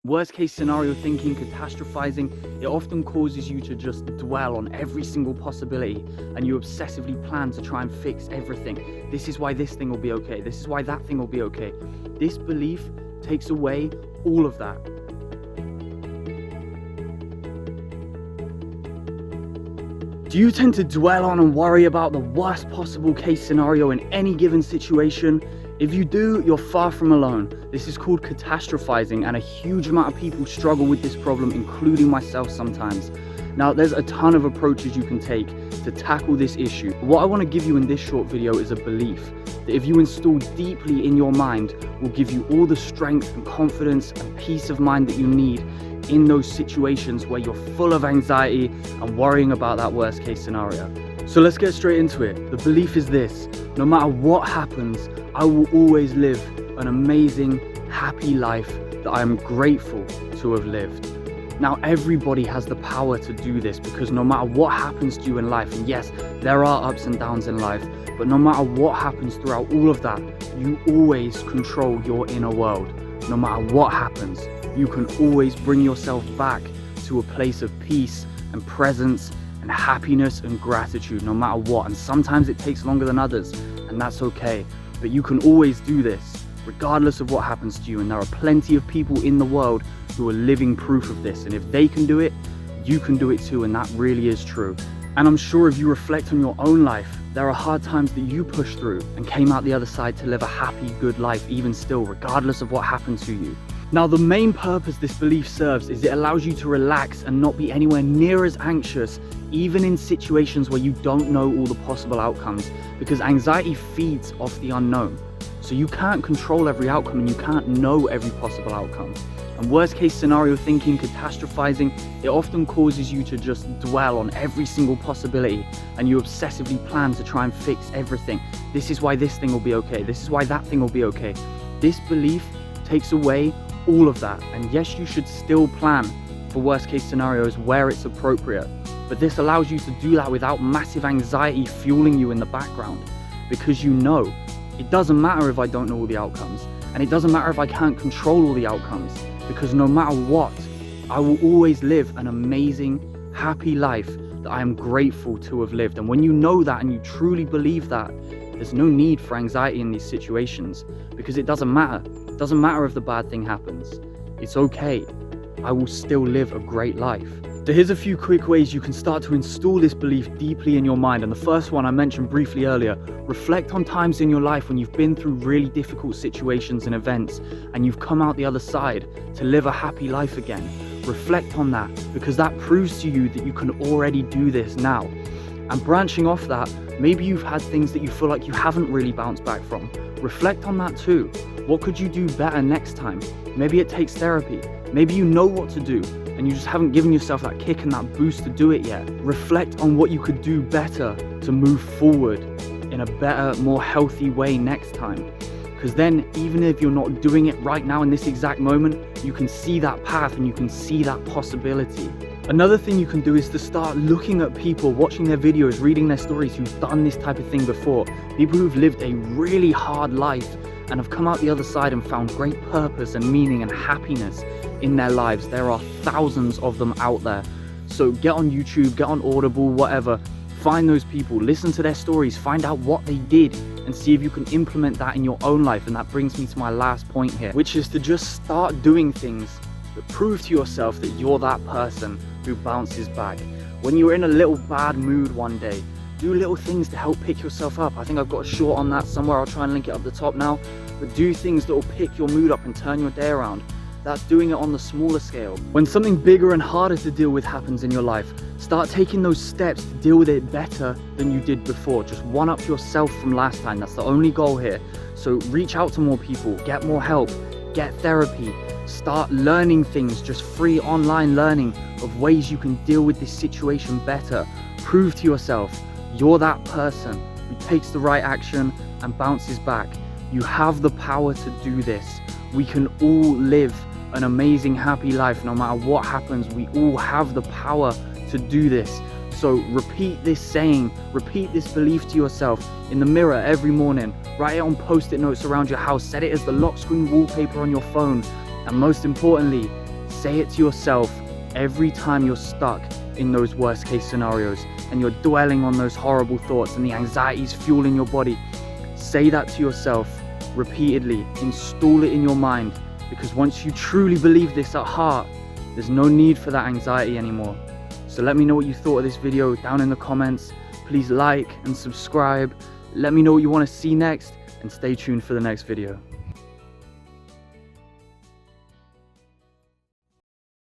Worst case scenario thinking, catastrophizing, it often causes you to just dwell on every single possibility and you obsessively plan to try and fix everything. This is why this thing will be okay. This is why that thing will be okay. This belief takes away all of that. Do you tend to dwell on and worry about the worst possible case scenario in any given situation? If you do, you're far from alone. This is called catastrophizing, and a huge amount of people struggle with this problem, including myself sometimes. Now, there's a ton of approaches you can take to tackle this issue. What I want to give you in this short video is a belief that if you install deeply in your mind, will give you all the strength and confidence and peace of mind that you need in those situations where you're full of anxiety and worrying about that worst case scenario. So let's get straight into it. The belief is this: no matter what happens, I will always live an amazing, happy life that I am grateful to have lived. Now, everybody has the power to do this, because no matter what happens to you in life, and yes, there are ups and downs in life, but no matter what happens throughout all of that, you always control your inner world. No matter what happens, you can always bring yourself back to a place of peace and presence and happiness and gratitude, no matter what. And sometimes it takes longer than others, and that's okay. But you can always do this, regardless of what happens to you. And there are plenty of people in the world who are living proof of this. And if they can do it, you can do it too. And that really is true. And I'm sure if you reflect on your own life, there are hard times that you pushed through and came out the other side to live a happy, good life, even still, regardless of what happened to you. Now, the main purpose this belief serves is it allows you to relax and not be anywhere near as anxious, even in situations where you don't know all the possible outcomes, because anxiety feeds off the unknown. So you can't control every outcome and you can't know every possible outcome. And worst case scenario thinking, catastrophizing, it often causes you to just dwell on every single possibility and you obsessively plan to try and fix everything. This is why this thing will be okay. This is why that thing will be okay. This belief takes away all of that. And yes, you should still plan for worst case scenarios where it's appropriate, but this allows you to do that without massive anxiety fueling you in the background, because you know it doesn't matter if I don't know all the outcomes, and it doesn't matter if I can't control all the outcomes, because no matter what, I will always live an amazing, happy life that I am grateful to have lived. And when you know that and you truly believe that, there's no need for anxiety in these situations, because it doesn't matter. It doesn't matter if the bad thing happens. It's okay. I will still live a great life. So here's a few quick ways you can start to install this belief deeply in your mind. And the first one I mentioned briefly earlier: reflect on times in your life when you've been through really difficult situations and events and you've come out the other side to live a happy life again. Reflect on that, because that proves to you that you can already do this now. And branching off that, maybe you've had things that you feel like you haven't really bounced back from. Reflect on that too. What could you do better next time? Maybe it takes therapy. Maybe you know what to do and you just haven't given yourself that kick and that boost to do it yet. Reflect on what you could do better to move forward in a better, more healthy way next time. Because then, even if you're not doing it right now in this exact moment, you can see that path and you can see that possibility. Another thing you can do is to start looking at people, watching their videos, reading their stories who've done this type of thing before. People who've lived a really hard life and have come out the other side and found great purpose and meaning and happiness in their lives. There are thousands of them out there. So get on YouTube, get on Audible, whatever. Find those people, listen to their stories, find out what they did and see if you can implement that in your own life. And that brings me to my last point here, which is to just start doing things that prove to yourself that you're that person who bounces back. When you're in a little bad mood one day, do little things to help pick yourself up. I think I've got a short on that somewhere. I'll try and link it up the top now. But do things that will pick your mood up and turn your day around. That's doing it on the smaller scale. When something bigger and harder to deal with happens in your life, start taking those steps to deal with it better than you did before. Just one up yourself from last time. That's the only goal here. So reach out to more people, get more help, get therapy, start learning things, just free online learning of ways you can deal with this situation better. Prove to yourself you're that person who takes the right action and bounces back. You have the power to do this. We can all live an amazing, happy life. No matter what happens, we all have the power to do this. So repeat this saying, repeat this belief to yourself in the mirror every morning. Write it on post-it notes around your house. Set it as the lock screen wallpaper on your phone. And most importantly, say it to yourself every time you're stuck in those worst case scenarios and you're dwelling on those horrible thoughts and the anxiety is fueling your body. Say that to yourself repeatedly, install it in your mind, because once you truly believe this at heart, there's no need for that anxiety anymore. So let me know what you thought of this video down in the comments. Please like and subscribe. Let me know what you want to see next, and stay tuned for the next video.